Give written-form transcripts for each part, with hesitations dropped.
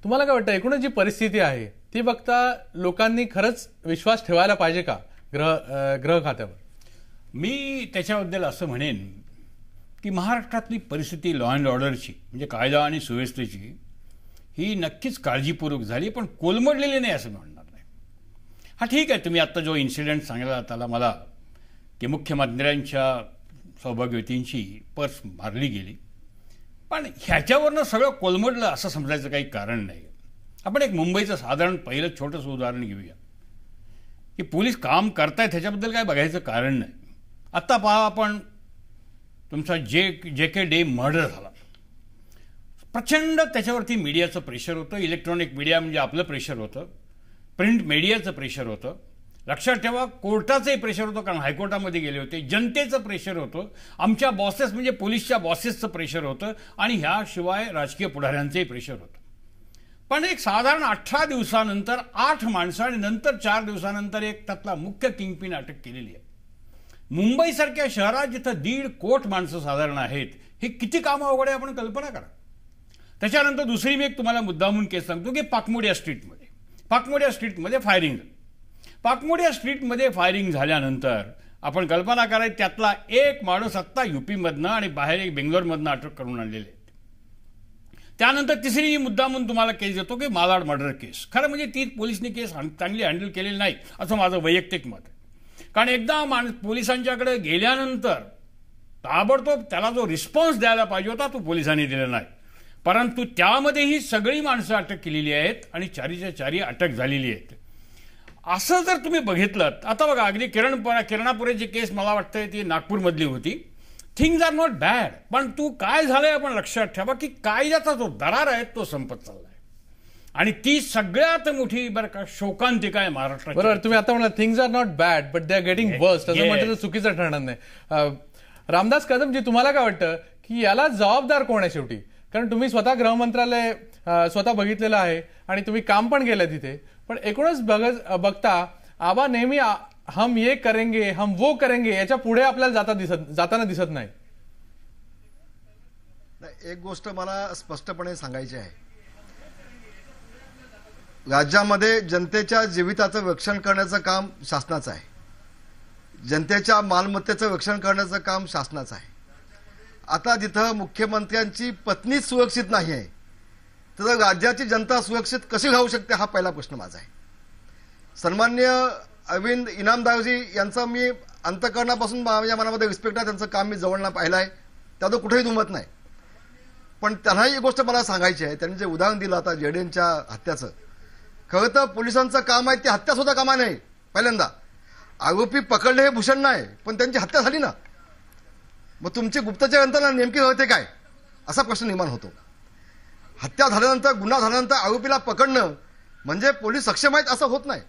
तुम्हाला काय वाटतं एकूणच जी परिस्थिती आहे ती बघता लोकांनी खरंच विश्वास ठेवायला पाहिजे का गृह खात्यावर? मी त्याच्याबद्दल असं म्हणेन की महाराष्ट्रातली परिस्थिती लॉ अँड ऑर्डरची म्हणजे कायदा आणि सुव्यवस्थेची ही नक्कीच काळजीपूर्वक झाली, पण कोलमडलेली नाही असं म्हणणार नाही. हा ठीक आहे, तुम्ही आत्ता जो इन्सिडेंट सांगितला त्याला मला की मुख्यमंत्र्यांच्या सौभाग्यवतींची पर्स मारली गेली, पण ह्याच्यावरनं सगळं कोलमडलं असं समजायचं काही कारण नाही. आपण एक मुंबईचं साधारण पहिलं छोटंसं उदाहरण घेऊया की पोलीस काम करतायत ह्याच्याबद्दल काय बघायचं कारण नाही. आत्ता पहा, आपण तुमचा JK डे मर्डर झाला, प्रचंड त्याच्यावरती मीडियाचं प्रेशर होतं, इलेक्ट्रॉनिक मीडिया म्हणजे आपलं प्रेशर होतं, प्रिंट मीडियाचं प्रेशर होतं, लक्षात ठेवा कोर्टाचंही प्रेशर होतं कारण हायकोर्टामध्ये गेले होते, जनतेचं प्रेशर होतं, आमच्या बॉसेस म्हणजे पोलीसच्या बॉसेसचं प्रेशर होतं आणि ह्याशिवाय राजकीय पुढाऱ्यांचंही प्रेशर होतं. पण एक साधारण 18 दिवसानंतर 8 माणसं आणि नंतर 4 दिवसानंतर एक त्यातला मुख्य किंगपिन अटक केलेली आहे. मुंबईसारख्या शहरात जिथं 1.5 कोटी माणसं साधारण आहेत, हे किती कामं अवघड आहे आपण कल्पना करा. त्याच्यानंतर दुसरी मी एक तुम्हाला मुद्दामून केस सांगतो की पाकमुडिया स्ट्रीटमध्ये फायरिंग झाल्यानंतर आपण कल्पना करायची त्यातला एक माणूस आत्ता UP-मधनं आणि बाहेर एक बेंगलोरमधनं अटक करून आणलेले आहेत. त्यानंतर तिसरी मुद्दामून तुम्हाला केस देतो की मालाड मर्डर केस. खरं म्हणजे ती पोलिसांनी केस चांगली हँडल केलेली नाही असं माझं वैयक्तिक मत आहे. कारण एकदा पोलिसांच्याकडे गेल्यानंतर ताबडतोब त्याला जो रिस्पॉन्स द्यायला पाहिजे होता तो पोलिसांनी दिला नाही, परंतु त्यामध्ये ही सगळी माणसं अटक केलेली आहेत आणि 4च्या 4 अटक झालेली आहेत. असं जर तुम्ही बघितलं आता बघा, अगदी किरणापुरेची केस मला वाटतं ती नागपूरमधली होती. थिंग्स आर नॉट बॅड, पण तू काय झालंय आपण लक्षात ठेवा की कायद्याचा जो दरार आहे तो संपत चाललाय आणि ती सगळ्यात मोठी बरं का शोकांतिका आहे महाराष्ट्रात. बरोबर, तुम्ही आता म्हणला things are not bad but they are getting worst असं म्हटलं तर चुकीचं ठरणार नाही. रामदास कदमजी, तुम्हाला काय वाटतं की याला जबाबदार कोण आहे शेवटी? कारण तुम्ही स्वतः गृहमंत्रालय स्वतः बघितलेलं आहे आणि तुम्ही काम पण केलं तिथे, पण एकूणच बघता आबा नेहमी हम ये करेंगे हम वो करेंगे याच्या पुढे आपल्याला जाताना दिसत नाही. एक गोष्ट मला स्पष्टपणे सांगायची आहे, राज्यामध्ये जनतेच्या जीविताचं रक्षण करण्याचं काम शासनाचं आहे, जनतेच्या मालमत्तेचं रक्षण करण्याचं काम शासनाचं आहे. आता जिथं मुख्यमंत्र्यांची पत्नी सुरक्षित नाही आहे तर राज्याची जनता सुरक्षित कशी राहू शकते हा पहिला प्रश्न माझा आहे. सन्माननीय अरविंद इनामदारजी यांचं मी अंतःकरणापासून माझ्या मनामध्ये रिस्पेक्ट आहे, त्यांचं काम मी जवळनं पाहिलं आहे, त्यात कुठेही दुमत नाही. पण त्यांनाही एक गोष्ट मला सांगायची आहे, त्यांनी जे उदाहरण दिलं आता जेडेनच्या हत्याचं, खरं तर पोलिसांचं काम आहे, ती हत्या सुद्धा कामा नाही. पहिल्यांदा आरोपी पकडले हे भूषण नाही, पण त्यांची हत्या झाली ना, मग तुमची गुप्तचर यंत्रणा नेमकी होते काय असा प्रश्न निर्माण होतो. हत्या झाल्यानंतर गुन्हा झाल्यानंतर आरोपीला पकडणं म्हणजे पोलीस सक्षम आहेत असं होत नाही.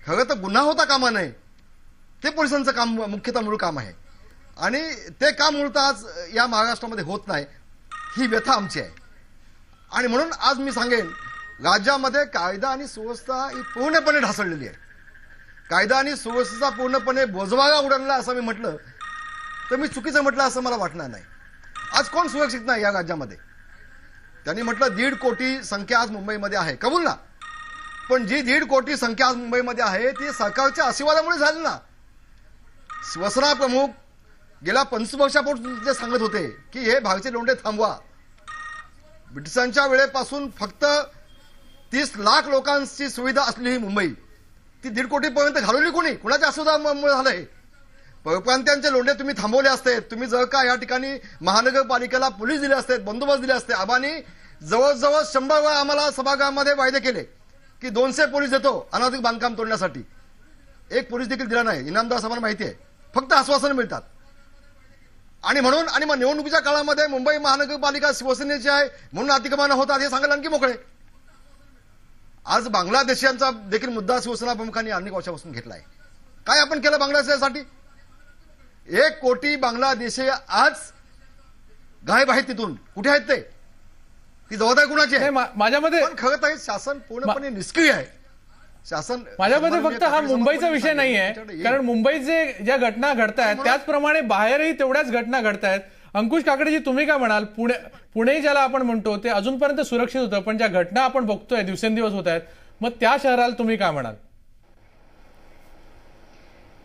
खरं तर गुन्हा होता कामा नये, ते पोलिसांचं काम मुख्यतः मूळ काम आहे आणि ते काम मूळतः आज या महाराष्ट्रामध्ये होत नाही, ही व्यथा आमची आहे. आणि म्हणून आज मी सांगेन राज्यामध्ये कायदा आणि सुव्यवस्था ही पूर्णपणे ढासळलेली आहे. कायदा आणि सुव्यवस्थेचा पूर्णपणे बोजवागा उडवला असं मी म्हटलं तर मी चुकीचं म्हटलं असं मला वाटणार नाही. आज कोण सुरक्षित नाही या राज्यामध्ये? त्यांनी म्हटलं 1.5 कोटी संख्या आज मुंबईमध्ये आहे, कबूल ना, पण जी 1.5 कोटी संख्या आज मुंबईमध्ये आहे ती सरकारच्या आशीर्वादामुळे झाली ना. शिवसेना प्रमुख गेल्या 25 वर्षापूर्वी जे सांगत होते की हे भारतीय लोंढे थांबवा, ब्रिटिशांच्या वेळेपासून फक्त 30 लाख लोकांची सुविधा असलेली ही मुंबई ती 1.5 कोटीपर्यंत घालवली कोणी? कुणाच्या आशीर्वादामुळे झालंय? परप्रांतीयांचे लोंढे तुम्ही थांबवले असते, तुम्ही जर का या ठिकाणी महानगरपालिकेला पोलीस दिले असते, बंदोबस्त दिले असते. आबांनी जवळजवळ 100 वेळा आम्हाला सभागृहामध्ये वायदे केले की 200 पोलीस देतो अनधिकृत बांधकाम तोडण्यासाठी, एक पोलीस देखील दिला नाही. इनामदार साहेबांना माहिती आहे, फक्त आश्वासनं मिळतात. आणि म्हणून आणि मग निवडणुकीच्या काळामध्ये मुंबई महानगरपालिका शिवसेनेची आहे म्हणून अतिक्रमण होतात हे सांगायला आणखी मोकळे. आज बांगलादेशांचा देखील मुद्दा शिवसेना प्रमुखांनी अनेक वर्षापासून घेतलाय. काय आपण केलं बांगलादेशासाठी? 1 कोटी बांगलादेशी आज गायब आहेत. तिथून कुठे आहेत ते? ती जबाबदारी कुणाची आहे? माझ्यामध्ये पण खरं तर शासन पूर्णपणे निष्क्रिय आहे. शासन माझ्यामध्ये फक्त हा मुंबईचा विषय नाही आहे, कारण मुंबईत ज्या घटना घडतायत त्याचप्रमाणे बाहेरही तेवढ्याच घटना घडतायत. अंकुश काकडेजी, तुम्ही काय म्हणाल? पुणे ज्याला आपण म्हणतो ते अजूनपर्यंत सुरक्षित होतं, पण ज्या घटना आपण बघतोय दिवसेंदिवस होत आहेत, मग त्या शहराला तुम्ही काय म्हणाल?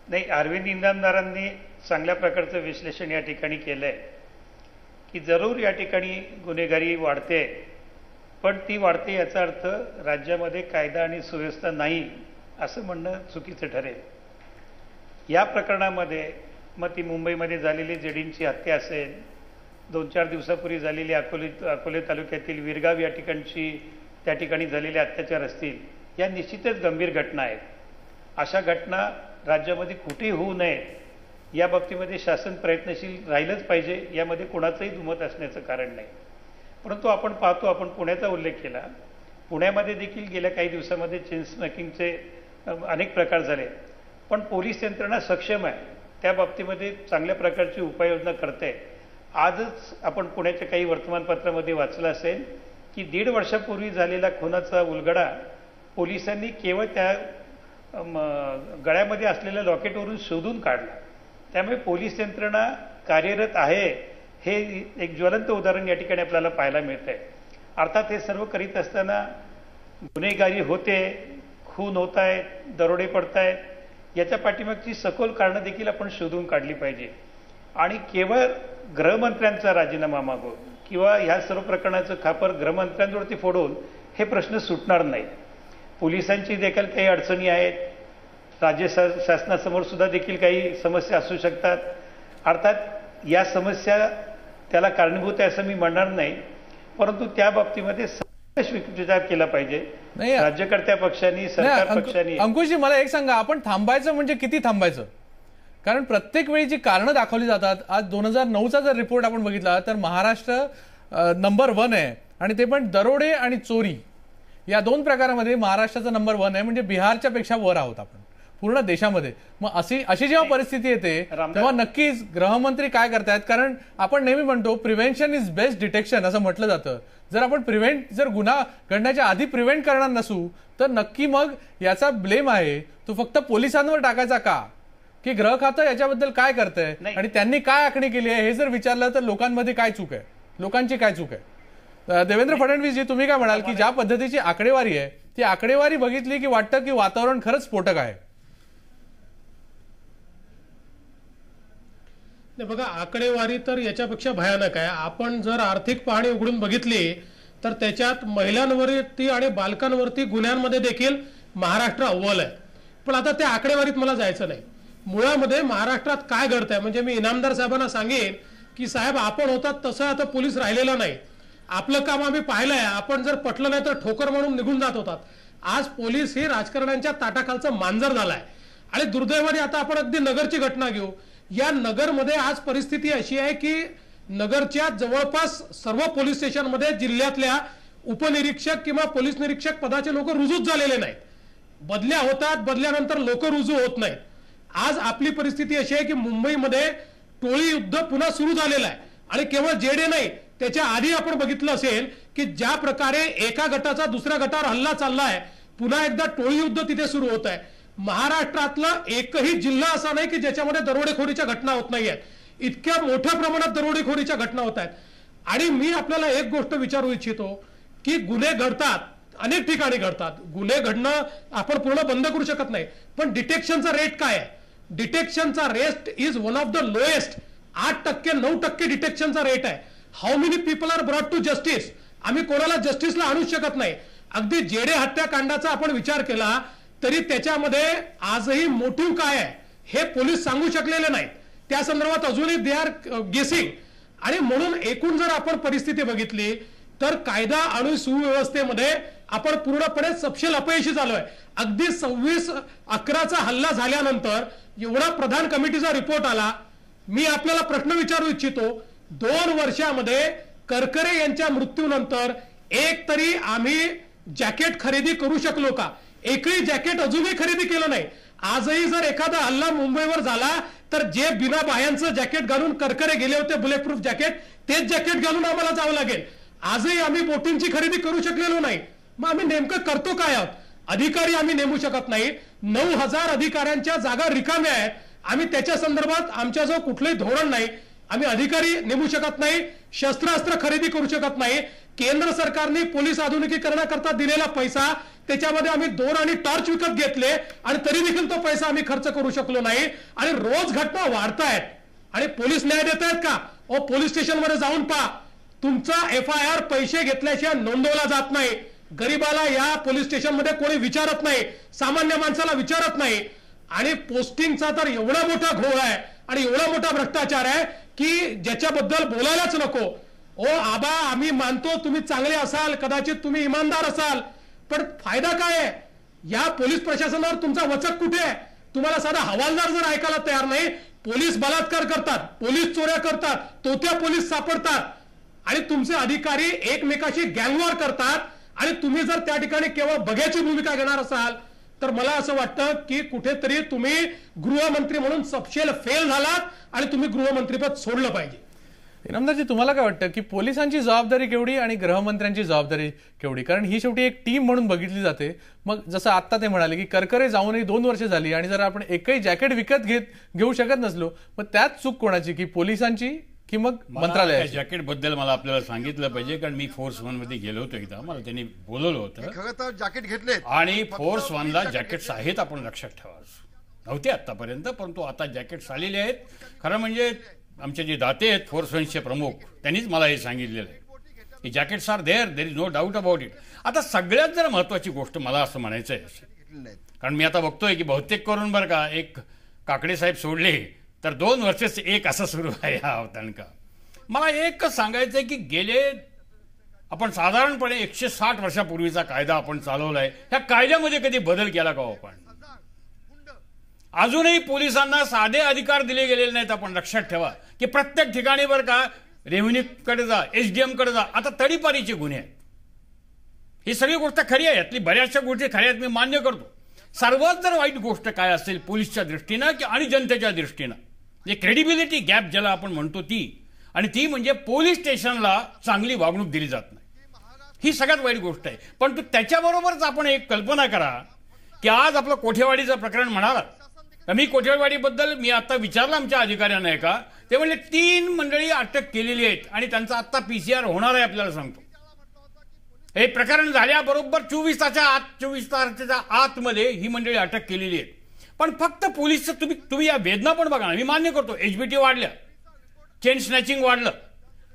नाही, अरविंद इनामदारांनी चांगल्या प्रकारचं विश्लेषण या ठिकाणी केलंय की जरूर या ठिकाणी गुन्हेगारी वाढते, पण ती वाढते याचा अर्थ राज्यामध्ये कायदा आणि सुव्यवस्था नाही असं म्हणणं चुकीचं ठरेल. या प्रकरणामध्ये मग ती मुंबईमध्ये झालेली जेडींची हत्या असेल, 2-4 दिवसापूर्वी झालेली अकोले तालुक्यातील विरगाव या ठिकाणची त्या ठिकाणी झालेले अत्याचार असतील, या निश्चितच गंभीर घटना आहेत. अशा घटना राज्यामध्ये कुठेही होऊ नयेत या बाबतीमध्ये शासन प्रयत्नशील राहिलंच पाहिजे, यामध्ये कोणाचंही दुमत असण्याचं कारण नाही. परंतु आपण पाहतो, आपण पुण्याचा उल्लेख केला, पुण्यामध्ये देखील गेल्या काही दिवसामध्ये चेन स्मोकिंगचे अनेक प्रकार झाले, पण पोलीस यंत्रणा सक्षम आहे, त्या बाबतीमध्ये चांगल्या प्रकारची उपाययोजना करते. आजच आपण पुण्याच्या काही वर्तमानपत्रामध्ये वाचलं असेल की 1.5 वर्षापूर्वी झालेला खुनाचा उलगडा पोलिसांनी केवळ त्या गळ्यामध्ये असलेल्या लॉकेटवरून शोधून काढला. त्यामुळे पोलीस यंत्रणा कार्यरत आहे हे एक ज्वलंत उदाहरण या ठिकाणी आपल्याला पाहायला मिळत आहे. अर्थात हे सर्व करीत असताना गुन्हेगारी होते, खून होत आहेत, दरोडे पडत आहेत, याच्या पाठीमागची सखोल कारणं देखील आपण शोधून काढली पाहिजे. आणि केवळ गृहमंत्र्यांचा राजीनामा मागून किंवा ह्या सर्व प्रकरणाचं खापर गृहमंत्र्यांवरती फोडून हे प्रश्न सुटणार नाही. पोलिसांची देखील काही अडचणी आहेत, राज्य शासनासमोर सुद्धा देखील काही समस्या असू शकतात. अर्थात या समस्या त्याला कारणीभूत आहे असं मी म्हणणार नाही, परंतु त्या बाबतीमध्ये विचार केला पाहिजे राज्यकर्त्या पक्षांनी, सरकार पक्षांनी. अंकुशजी, मला एक सांगा, आपण थांबायचं म्हणजे किती थांबायचं? कारण प्रत्येक वेळी जी कारणं दाखवली जातात, आज 2009चा जर रिपोर्ट आपण बघितला तर महाराष्ट्र नंबर 1 आहे, आणि ते पण दरोडे आणि चोरी या 2 प्रकारामध्ये महाराष्ट्राचा नंबर 1 आहे, म्हणजे बिहारच्या पेक्षा वर आहोत आपण पूर्ण देशामध्ये. मग अशी जेव्हा परिस्थिती येते तेव्हा नक्कीच गृहमंत्री काय करतायत? कारण आपण नेहमी म्हणतो प्रिव्हेन्शन इज बेस्ट डिटेक्शन असं म्हटलं जातं. जर आपण जर गुन्हा घडण्याच्या आधी प्रिव्हेंट करणार नसू तर नक्की मग याचा ब्लेम आहे तो फक्त पोलिसांवर टाकायचा का, की गृह खातं याच्याबद्दल काय करतंय आणि त्यांनी काय आखणी केली आहे हे जर विचारलं तर लोकांमध्ये काय चूक आहे, लोकांची काय चूक आहे? देवेंद्र फडणवीसजी, तुम्ही काय म्हणाल की ज्या पद्धतीची आकडेवारी आहे ती आकडेवारी बघितली की वाटतं की वातावरण खरंच स्फोटक आहे? नाही बघा, आकडेवारी तर याच्यापेक्षा भयानक आहे. आपण जर आर्थिक पाहणी उघडून बघितली तर त्याच्यात महिलांवरती आणि बालकांवरती गुन्ह्यांमध्ये देखील महाराष्ट्र अव्वल आहे. पण आता त्या आकडेवारीत मला जायचं नाही. मुळामध्ये महाराष्ट्रात काय घडतंय, म्हणजे मी इनामदार साहेबांना सांगेन की साहेब, आपण होतात तसं आता पोलीस राहिलेला नाही. आपलं काम आम्ही पाहिलंय, आपण जर पटलं नाही तर ठोकर म्हणून निघून जात होतात. आज पोलीस ही राजकारण्यांच्या ताटाखालचं मांजर झालाय. आणि दुर्दैवाने आता आपण अगदी नगरची घटना घेऊ. या नगरमध्ये आज परिस्थिती अशी आहे की नगरच्या जवळपास सर्व पोलीस स्टेशनमध्ये जिल्ह्यातल्या उपनिरीक्षक किंवा पोलीस निरीक्षक पदाचे लोक रुजूच झालेले नाहीत. बदल्या होतात, बदल्यानंतर लोक रुजू होत नाहीत. आज आपली परिस्थिती अशी आहे की मुंबईमध्ये टोळी युद्ध पुन्हा सुरू झालेलं आहे. आणि केवळ जेडे नाही, त्याच्या आधी आपण बघितलं असेल की ज्या प्रकारे एका गटाचा दुसऱ्या गटावर हल्ला चाललाय, पुन्हा एकदा टोळी युद्ध तिथे सुरू होत आहे. महाराष्ट्रातला एकही जिल्हा असा नाही की ज्याच्यामध्ये दरोडेखोरीच्या घटना होत नाहीयेत. इतक्या मोठ्या प्रमाणात दरोडेखोरीच्या घटना होत आहेत. आणि मी आपल्याला एक गोष्ट विचारू इच्छितो की गुन्हे घडतात, अनेक ठिकाणी घडतात. गुन्हे घडणं आपण पूर्ण बंद करू शकत नाही, पण डिटेक्शनचा रेट काय आहे? डिटेक्शनचा rate is one of the lowest. 8%, 9% डिटेक्शनचा रेट आहे. How many people are brought to justice? आम्ही कोणाला जस्टिसला आणू शकत नाही. अगदी जेडे हत्याकांडाचा आपण विचार केला तरी त्याच्यामध्ये आजही मोटिव्ह काय आहे हे पोलीस सांगू शकलेले नाहीत. त्या संदर्भात अजूनही दे आर गेसिंग. आणि म्हणून एकूण जर आपण परिस्थिती बघितली तर कायदा आणि सुव्यवस्थेमध्ये आपण पूर्णपणे सपशेल अपयशी झालोय. अगदी 26/11चा हल्ला झाल्यानंतर एवढा प्रधान कमिटीचा रिपोर्ट आला. मी आपल्याला प्रश्न विचारू इच्छितो, 2 वर्षामध्ये करकरे यांच्या मृत्यूनंतर एक तरी आम्ही जॅकेट खरेदी करू शकलो का? एकही जॅकेट अजूनही खरेदी केलं नाही. आजही जर एखादा हल्ला मुंबईवर झाला तर जे बिना बाह्यांचं जॅकेट घालून करकरे गेले होते, बुलेट प्रूफ जॅकेट, तेच जॅकेट घालून आम्हाला जावं लागेल. आजही आम्ही बोटींची खरेदी करू शकलेलो नाही. मग आम्ही नेमकं करतो काय आहोत? अधिकारी आम्ही नेमू शकत नाही. 9,000 अधिकाऱ्यांच्या जागा रिकाम्या आहेत. आम्ही त्याच्या संदर्भात आमच्याजवळ कुठलंही धोरण नाही. आम्ही अधिकारी नेमू शकत नाही, शस्त्रास्त्र खरेदी करू शकत नाही. केंद्र सरकारने पोलीस आधुनिकीकरणाकरता दिलेला पैसा त्याच्यामध्ये आम्ही 2 आणि टॉर्च विकत घेतले आणि तरी देखील तो पैसा आम्ही खर्च करू शकलो नाही. आणि रोज घटना वाढतायत आणि पोलीस न्याय देत आहेत का? पोलीस स्टेशनमध्ये जाऊन पहा, तुमचा FIR पैसे घेतल्याशिवाय नोंदवला जात नाही. गरीबाला या पोलीस स्टेशनमध्ये कोणी विचारत नाही, सामान्य माणसाला विचारत नाही. आणि पोस्टिंगचा तर एवढा मोठा घोळ आहे आणि एवढा मोठा भ्रष्टाचार आहे की ज्याच्याबद्दल बोलायलाच नको. आबा, आम्ही मानतो तुम्ही चांगले असाल, कदाचित तुम्ही इमानदार असाल, पण फायदा काय आहे? या पोलीस प्रशासनावर तुमचा वचक कुठे आहे? तुम्हाला साधा हवालदार जर ऐकायला तयार नाही, पोलीस बलात्कार करतात, पोलीस चोऱ्या करतात, तोत्या पोलीस सापडतात आणि तुमचे अधिकारी एकमेकाशी गँगवॉर करतात आणि तुम्ही जर त्या ठिकाणी केवळ बघ्याची भूमिका घेणार असाल तर मला असं वाटतं की कुठेतरी तुम्ही गृहमंत्री म्हणून सपशेल फेल झालात आणि तुम्ही गृहमंत्रीपद सोडलं पाहिजे. इनामदारजी, तुम्हाला काय वाटतं की पोलिसांची जबाबदारी केवढी आणि गृहमंत्र्यांची जबाबदारी केवढी? कारण ही शेवटी एक टीम म्हणून बघितली जाते. मग जसं आता ते म्हणाले की करकरे जाऊनही 2 वर्ष झाली आणि जर आपण एकही जॅकेट विकत घेऊ शकत नसलो, मग त्यात चूक कोणाची, की पोलिसांची की मग मंत्रालयाची? जॅकेट बद्दल मला आपल्याला सांगितलं पाहिजे, कारण मी फोर्स 1 मध्ये गेलो होतो एकदा, मला त्यांनी बोलवलं होतं. खरं तर जॅकेट घेतले आणि फोर्स 1ला जॅकेट्स आहेत, आपण लक्षात ठेवा. नव्हते आतापर्यंत, परंतु आता जॅकेट्स आलेले आहेत. खरं म्हणजे आमचे जे दाते आहेत फोर्स 1चे प्रमुख, त्यांनीच मला हे सांगितलेलं आहे की jackets are there is no doubt about it. आता सगळ्यात जर महत्वाची गोष्ट मला असं म्हणायचं आहे, कारण मी आता बघतोय की बहुतेक करून बरं का, एक काकडे साहेब सोडले तर 2 वर्षच एक असं सुरू आहे हा अवतरणका. मला एकच सांगायचं आहे की गेले आपण साधारणपणे 160 वर्षापूर्वीचा कायदा आपण चालवलाय, ह्या कायद्यामध्ये कधी बदल केला का आपण? अजूनही पोलिसांना साधे अधिकार दिले गेलेले नाहीत. आपण लक्षात ठेवा की प्रत्येक ठिकाणी बरं का, रेव्हेन्यूकडे जा, SDM कडे जा, आता तडीपारीचे गुन्हे आहेत. ही सगळी गोष्ट खरी आहे, यातली बऱ्याचशा गोष्टी खऱ्या आहेत, मी मान्य करतो. सर्वात जर वाईट गोष्ट काय असेल पोलिसच्या दृष्टीनं आणि जनतेच्या दृष्टीनं, जे क्रेडिबिलिटी गॅप ज्याला आपण म्हणतो ती, आणि ती म्हणजे पोलीस स्टेशनला चांगली वागणूक दिली जात नाही, ही सगळ्यात वाईट गोष्ट आहे. पण त्याच्याबरोबरच आपण एक कल्पना करा की आज आपलं कोठेवाडीचं प्रकरण म्हणाला, मी कोठेवाडीबद्दल मी आता विचारलं आमच्या अधिकाऱ्यांना एका, ते म्हणले 3 मंडळी अटक केलेली आहेत आणि त्यांचा आता PCR होणार आहे. आपल्याला सांगतो, हे प्रकरण झाल्याबरोबर 24 तासाच्या आतमध्ये ही मंडळी अटक केलेली आहे. पण फक्त पोलीसचं तुम्ही या वेदना पण बघा ना. मी मान्य करतो HBT वाढल्या, चेन स्नॅचिंग वाढलं,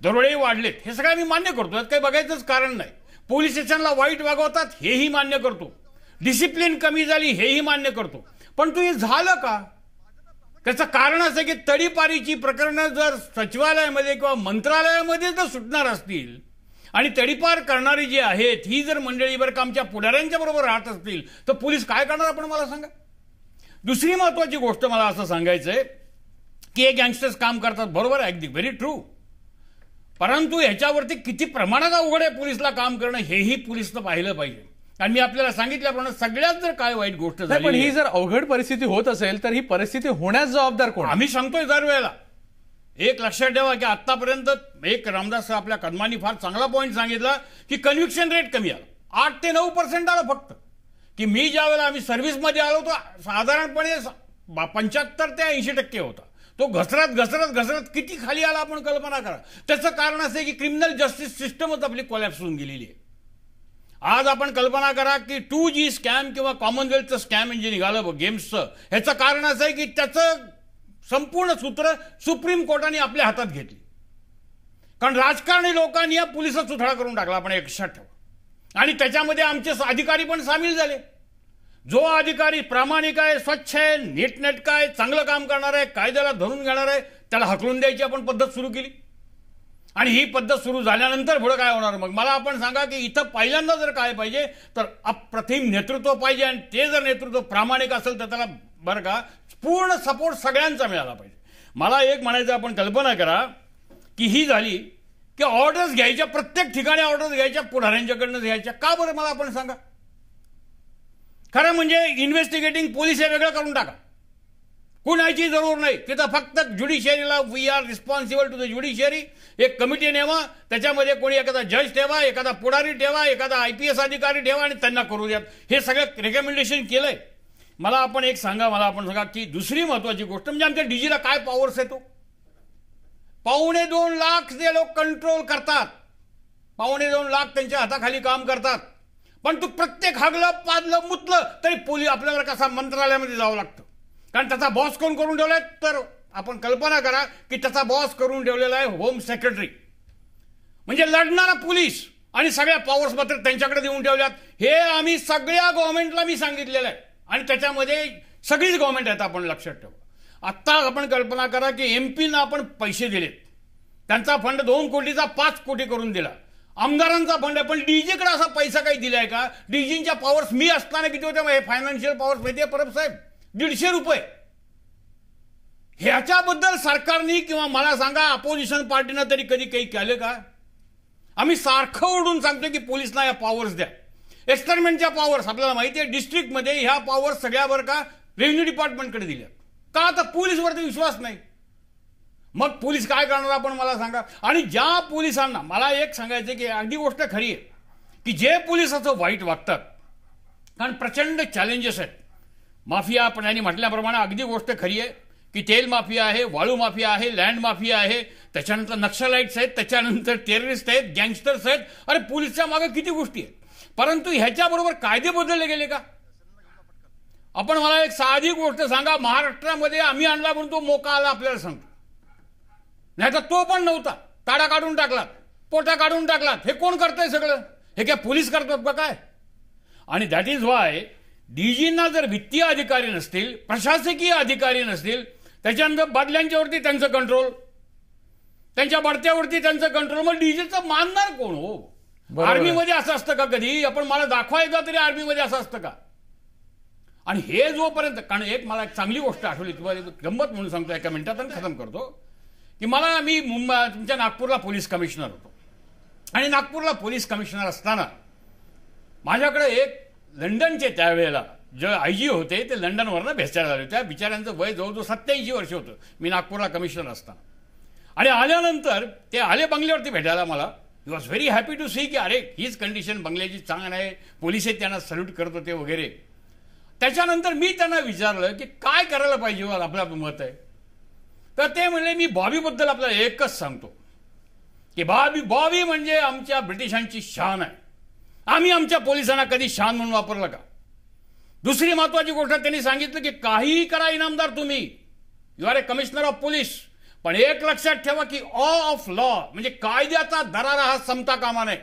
दरोडेही वाढलेत, हे सगळं मी मान्य करतो, यात काही बघायचंच कारण नाही. पोलीस स्टेशनला वाईट वागवतात हेही मान्य करतो, डिसिप्लिन कमी झाली हेही मान्य करतो. पण हे झालं का? त्याचं कारण असं की तडीपारीची प्रकरणं जर सचिवालयामध्ये किंवा मंत्रालयामध्ये जर सुटणार असतील आणि तडीपार करणारी जी आहेत ही जर मंडळी बरं का आमच्या पुढाऱ्यांच्या बरोबर राहत असतील तर पोलीस काय करणार आपण मला सांगा. दुसरी महत्वाची गोष्ट मला असं सांगायचंय की हे गँगस्टर्स काम करतात, बरोबर आहे, अगदी व्हेरी ट्रू. परंतु ह्याच्यावरती किती प्रमाणात अवघड आहे पोलिसला काम करणं हेही पोलिसनं पाहिलं पाहिजे. आणि मी आपल्याला सांगितल्याप्रमाणे सगळ्यात जर काय वाईट गोष्ट झाली, पण ही जर अवघड परिस्थिती होत असेल तर ही परिस्थिती होण्यास जबाबदार कोण? आम्ही सांगतोय दरवेळेला. एक लक्षात ठेवा की आतापर्यंत एक रामदास आपल्या कदमांनी फार चांगला पॉईंट सांगितला की कन्व्हिक्शन रेट कमी आला, 8 ते 9% आलं फक्त. की मी ज्या वेळेला आम्ही सर्व्हिसमध्ये आलो तो साधारणपणे 75 ते 80% होता. तो घसरत किती खाली आला आपण कल्पना करा. त्याचं कारण असं आहे की क्रिमिनल जस्टिस सिस्टमच आपली कोलॅप्स होऊन गेलेली आहे. आज आपण कल्पना करा की 2G स्कॅम किंवा कॉमनवेल्थचं स्कॅम जे निघालं गेम्सचं, ह्याचं कारण असं आहे की त्याचं संपूर्ण सूत्र सुप्रीम कोर्टाने आपल्या हातात घेतली. कारण राजकारणी लोकांनी या पोलिसात सुथळा करून टाकला, आपण एक लक्षात ठेवा. आणि त्याच्यामध्ये आमचे अधिकारी पण सामील झाले. जो अधिकारी प्रामाणिक आहे, स्वच्छ आहे, नीटनेटका आहे, चांगलं काम करणार आहे, कायद्याला धरून घेणार आहे, त्याला हकलून द्यायची आपण पद्धत सुरू केली. आणि ही पद्धत सुरू झाल्यानंतर पुढे काय होणार? मग मला आपण सांगा की इथं पहिल्यांदा जर काय पाहिजे तर अप्रतिम नेतृत्व पाहिजे. आणि ते जर नेतृत्व प्रामाणिक असेल तर त्याला बरं का पूर्ण सपोर्ट सगळ्यांचा मिळाला पाहिजे. मला एक म्हणायचं, आपण कल्पना करा की ही झाली की ऑर्डर्स घ्यायच्या, प्रत्येक ठिकाणी ऑर्डर्स घ्यायच्या पुढाऱ्यांच्याकडनं घ्यायच्या. का बरं मला आपण सांगा? खरं म्हणजे इन्व्हेस्टिगेटिंग पोलीस हे वेगळं करून टाका, कुणाची जरूर नाही. तिथं फक्त ज्युडिशियरीला we are responsible to the judiciary, एक कमिटी नेमा, त्याच्यामध्ये कोणी एखादा जज ठेवा, एखादा पुढारी ठेवा, एखादा IPS अधिकारी ठेवा आणि त्यांना करू द्या. हे सगळं रेकमेंडेशन केलंय. मला आपण सांगा की दुसरी महत्वाची गोष्ट म्हणजे आमच्या DGला काय पॉवर्स येतो. 2.25 लाख ते लोक कंट्रोल करतात, 2.25 लाख त्यांच्या हाताखाली काम करतात. पण तू प्रत्येक हागलं पादलं मुतलं तरी पोलीस आपल्याला कसा मंत्रालयामध्ये जावं लागतं, कारण त्याचा बॉस कोण करून ठेवलाय? तर आपण कल्पना करा की त्याचा बॉस करून ठेवलेला आहे होम सेक्रेटरी. म्हणजे लढणारा पोलीस आणि सगळ्या पॉवर्स मात्र त्यांच्याकडे देऊन ठेवल्यात. हे आम्ही सगळ्या गव्हर्नमेंटला मी सांगितलेलं आहे आणि त्याच्यामध्ये सगळीच गव्हर्नमेंट आहेत, आपण लक्षात ठेवा. आत्ता आपण कल्पना करा की एमपीना आपण पैसे दिलेत, त्यांचा फंड 2 कोटीचा 5 कोटी करून दिला. आमदारांचा फंड आहे, पण डीजीकडे असा पैसा काही दिलाय का? डीजींच्या पॉवर्स मी असताना किती होत्या? हे फायनान्शियल पॉवर्स माहिती आहे परब साहेब? 150 रुपये. ह्याच्याबद्दल सरकारने किंवा मला सांगा अपोजिशन पार्टीनं तरी कधी काही केलं का? आम्ही सारखं ओरडून सांगतो की पोलिसला या पॉवर्स द्या. एक्सपेरिमेंटच्या पॉवर्स आपल्याला माहिती आहे डिस्ट्रिक्टमध्ये ह्या पॉवर्स सगळ्यावर का रेव्हेन्यू डिपार्टमेंटकडे दिल्या का? आता पोलीसवरती विश्वास नाही. मग पोलीस काय करणार आपण मला सांगा. आणि ज्या पोलिसांना मला एक सांगायचं की अगदी गोष्ट खरी आहे की जे पोलीस असं वाईट वागतात, कारण प्रचंड चॅलेंजेस आहेत. माफिया आपण यांनी म्हटल्याप्रमाणे अगदी गोष्ट खरी आहे की तेल माफिया आहे, वाळू माफिया आहे, लँड माफिया आहे, त्याच्यानंतर नक्षलाइट्स आहेत, त्याच्यानंतर टेररिस्ट आहेत, गँगस्टर्स आहेत. अरे पोलीसच्या मागे किती गोष्टी आहेत. परंतु ह्याच्याबरोबर कायदे बदलले गेले का? आपण मला एक साधी गोष्ट सांगा, महाराष्ट्रामध्ये आम्ही आणला म्हणून तो मोका आला आपल्याला सांगतो, नाही तर तो पण नव्हता. ताडा काढून टाकलात, पोटा काढून टाकलात. हे कोण करतंय सगळं? हे काय पोलीस करतात का काय? आणि दॅट इज वाय डीजींना जर वित्तीय अधिकारी नसतील, प्रशासकीय अधिकारी नसतील, त्याच्यानंतर बदल्यांच्यावरती त्यांचं कंट्रोल, त्यांच्या बढत्यावरती त्यांचं कंट्रोल, मग डीजीचं मानणार कोण हो? आर्मीमध्ये असं असतं का कधी? आपण मला दाखवायचं तरी आर्मीमध्ये असं असतं का? आणि हे जोपर्यंत, कारण एक मला एक चांगली गोष्ट आठवली, तुम्हाला गंमत म्हणून सांगतो, एका मिनिटात खतम करतो की मी तुमच्या नागपूरला पोलीस कमिशनर होतो आणि नागपूरला पोलीस कमिशनर असताना माझ्याकडे एक लंडनचे त्यावेळेला जे आयजी होते ते लंडनवरनं भेटायला आले. त्या बिचाऱ्यांचं वय जवळजवळ 87 वर्ष होतं मी नागपूरला कमिशनर असताना. आणि आल्यानंतर ते आले बंगल्यावरती भेटायला मला. He was very happy to see की अरे हीच कंडिशन बंगल्याची चांगली आहे, पोलिसही त्यांना सल्यूट करत होते वगैरे. त्याच्यानंतर मी त्यांना विचारलं की काय करायला पाहिजे, आपलं मत आहे. तर ते म्हणले मी बॉबीबद्दल आपल्याला एकच सांगतो की बॉबी म्हणजे आमच्या ब्रिटिशांची शान आहे. आम्ही आमच्या पोलिसांना कधी शान म्हणून वापरलं का? दुसरी महत्वाची गोष्ट त्यांनी सांगितलं की काहीही करा इनामदार तुम्ही, you are a commissioner of police, पण एक लक्षात ठेवा की ऑफ लॉ म्हणजे कायद्याचा दरारा हा संपता कामा नये.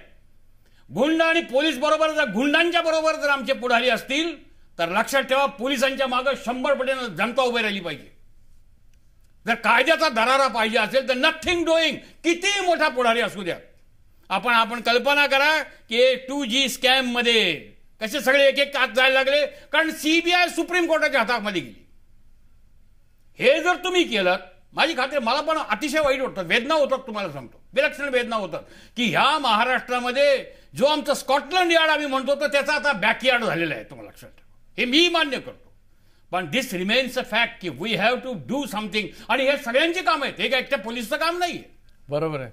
गुंड आणि पोलीस बरोबर जर गुंडांच्या बरोबर जर आमचे पुढारी असतील तर लक्षात ठेवा पोलिसांच्या मागे 100 पटीने जनता उभी राहिली पाहिजे. जर कायद्याचा दरारा पाहिजे असेल तर नथिंग डुईंग, किती मोठा पुढारी असू द्या. आपण कल्पना करा की 2G स्कॅम मध्ये कसे सगळे एक एक आत जायला लागले, कारण सीबीआय सुप्रीम कोर्टाच्या हातामध्ये गेली. हे जर तुम्ही केलं, माझी खात्री, मला पण अतिशय वाईट वाटतं, वेदना होतात, तुम्हाला सांगतो, विलक्षण वेदना होतात की ह्या महाराष्ट्रामध्ये जो आमचं स्कॉटलंड यार्ड आम्ही म्हणतो तर त्याचा आता बॅकयार्ड झालेला आहे. तुम्हाला लक्षात ठेवा, हे मी मान्य करतो, पण दिस रिमेन्स अ फॅक्ट की we have to do something. आणि हे सगळ्यांची काम आहेत, हे एकट्या पोलिसचं काम नाही. बरोबर आहे.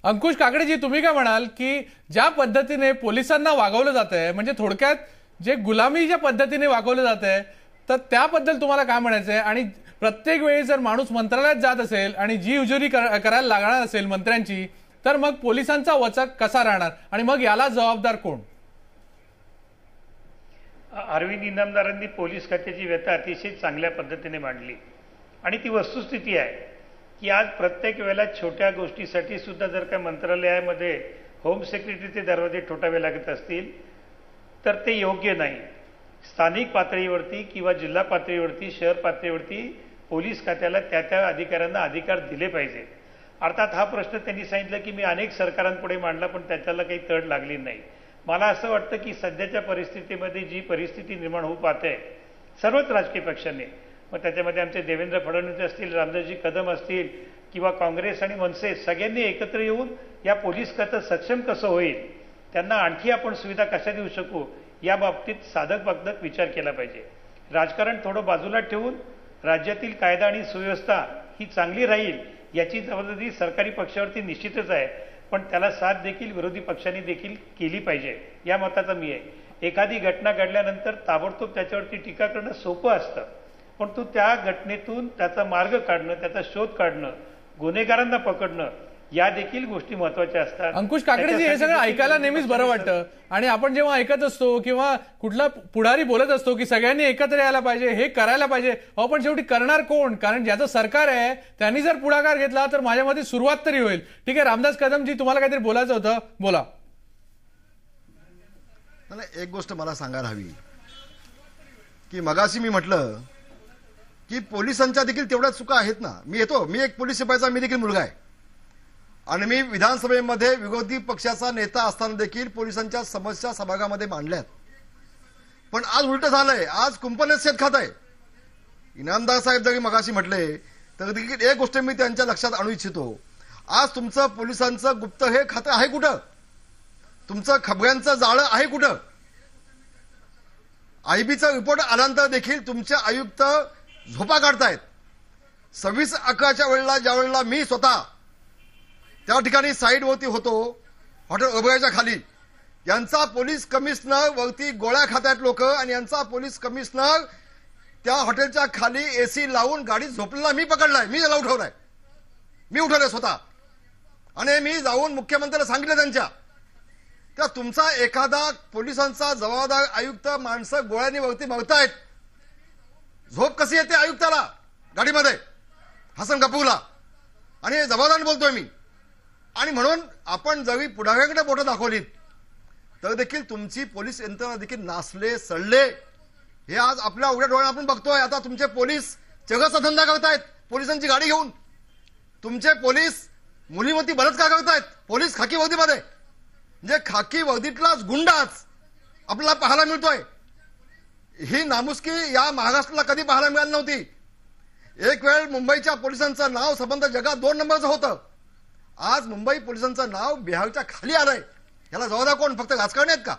अंकुश काकडेजी, तुम्ही काय म्हणाल की ज्या पद्धतीने पोलिसांना वागवलं जात आहे, म्हणजे थोडक्यात जे गुलामीच्या पद्धतीने वागवलं जात आहे, तर त्याबद्दल तुम्हाला काय म्हणायचं आहे? आणि प्रत्येक वेळी जर माणूस मंत्रालयात जात असेल आणि जी उजुरी करायला लागणार असेल मंत्र्यांची, तर मग पोलिसांचा वचक कसा राहणार आणि मग याला जबाबदार कोण? अरविंद इनामदारांनी पोलीस खात्याची व्यथा अतिशय चांगल्या पद्धतीने मांडली आणि ती वस्तुस्थिती आहे की आज प्रत्येक वेळेला छोट्या गोष्टीसाठी सुद्धा जर का मंत्रालयामध्ये होम सेक्रेटरीचे दरवाजे ठोठावे लागत असतील तर ते योग्य नाही. स्थानिक पातळीवरती किंवा जिल्हा पातळीवरती, शहर पातळीवरती पोलीस खात्याला त्या अधिकाऱ्यांना अधिकार दिले पाहिजे. अर्थात हा प्रश्न त्यांनी सांगितलं की मी अनेक सरकारांपुढे मांडला पण त्याच्याला काही तड लागली नाही. मला असं वाटतं की सध्याच्या परिस्थितीमध्ये जी परिस्थिती निर्माण होऊ पाहते सर्वच राजकीय पक्षांनी, मग त्याच्यामध्ये आमचे देवेंद्र फडणवीस असतील, रामदासजी कदम असतील किंवा काँग्रेस आणि मनसे, सगळ्यांनी एकत्र येऊन या पोलीस खातं सक्षम कसं होईल, त्यांना आणखी आपण सुविधा कशा देऊ शकू या बाबतीत साधक बाधक विचार केला पाहिजे. राजकारण थोडं बाजूला ठेवून राज्यातील कायदा आणि सुव्यवस्था ही चांगली राहील याची जबाबदारी सरकारी पक्षावरती निश्चितच आहे, पण त्याला साथ देखील विरोधी पक्षांनी देखील केली पाहिजे या मताचा मी आहे. एखादी घटना घडल्यानंतर ताबडतोब त्याच्यावरती टीका करणं सोपं असतं, पण त्या घटनेतून त्याचा मार्ग काढणं, त्याचा शोध काढणं, गुन्हेगारांना पकडणं या देखील गोष्टी महत्वाच्या असतात. अंकुश काकडेजी, हे सगळं ऐकायला नेहमीच बरं वाटतं आणि आपण जेव्हा ऐकत असतो किंवा कुठला पुढारी बोलत असतो की सगळ्यांनी एकत्र यायला पाहिजे, हे करायला पाहिजे, पण शेवटी करणार कोण? कारण ज्याचं सरकार आहे त्यांनी जर पुढाकार घेतला तर माझ्या मते सुरुवात तरी होईल. ठीक आहे, रामदास कदमजी, तुम्हाला काहीतरी बोलायचं होतं, बोला. एक गोष्ट मला सांगायला हवी की मगाशी मी म्हटलं की पोलिसांच्या देखील तेवढ्या चुका आहेत ना. मी एक पोलीस शिपायाचा मी देखील मुलगा आहे आणि मी विधानसभेमध्ये विरोधी पक्षाचा नेता असताना देखील पोलिसांच्या समस्या सभागृहामध्ये मांडल्यात. पण आज उलट झालंय, आज कुंपणच शेत खात आहे. इनामदार साहेब जरी मगाशी म्हटले तर देखील एक गोष्ट मी त्यांच्या लक्षात आणू इच्छितो. आज तुमचं पोलिसांचं गुप्त हे खातं आहे कुठं? तुमचं खबऱ्यांचं जाळं आहे कुठं? आयबीचा रिपोर्ट आल्यानंतर देखील तुमचे आयुक्त झोपा काढतायत. 26/11च्या वेळेला ज्या वेळेला मी स्वतः त्या ठिकाणी साईडवरती होतो, हॉटेल ओबरायच्या खाली, यांचा पोलीस कमिशनर वरती गोळ्या खात्यात लोक आणि यांचा पोलीस कमिशनर त्या हॉटेलच्या खाली एसी लावून गाडीत झोपलेला मी पकडलाय. मी त्याला उठवलाय, मी उठवलंय स्वतः आणि मी जाऊन मुख्यमंत्र्याला सांगितलं त्या तुमचा एखादा पोलिसांचा जबाबदार आयुक्त माणसं गोळ्यांनी वरती मरतायत, झोप कशी येते आयुक्ताला गाडीमध्ये, हसन गपूरला, आणि हे जबाबदार बोलतोय मी. आणि म्हणून आपण जरी पुढाऱ्याकडे बोटं दाखवलीत तर देखील तुमची पोलीस यंत्रणा देखील नासले सडले हे आज आपल्या उघड्या डोळ्याने आपण बघतोय. आता तुमचे पोलीस चगचा धंदा करतायत पोलिसांची गाडी घेऊन. तुमचे पोलीस मुलीमती बलात्कार करतायत पोलीस खाकी वर्दीमध्ये. म्हणजे खाकी वर्दीतलाच गुंडाच आपल्याला पाहायला मिळतोय. ही नामुष्की या महाराष्ट्राला कधी पाहायला मिळाली नव्हती. एक वेळ मुंबईच्या पोलिसांचं नाव संबंध जगात 2 नंबरचं होतं. आज मुंबई पोलिसांचं नाव बिहारच्या खाली आलंय. याला जबाबदार कोण? फक्त राजकारणी आहेत का?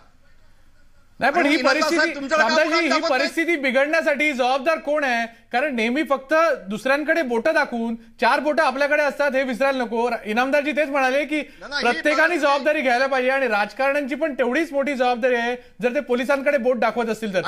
नाही, पण ही परिस्थिती बिघडण्यासाठी जबाबदार कोण आहे? कारण नेहमी फक्त दुसऱ्यांकडे बोटं दाखवून 4 बोटं आपल्याकडे असतात हे विसरायला नको. इनामदारजी तेच म्हणाले की प्रत्येकाने जबाबदारी घ्यायला पाहिजे आणि राजकारण्यांची पण तेवढीच मोठी जबाबदारी आहे जर ते पोलिसांकडे बोट दाखवत असतील तर.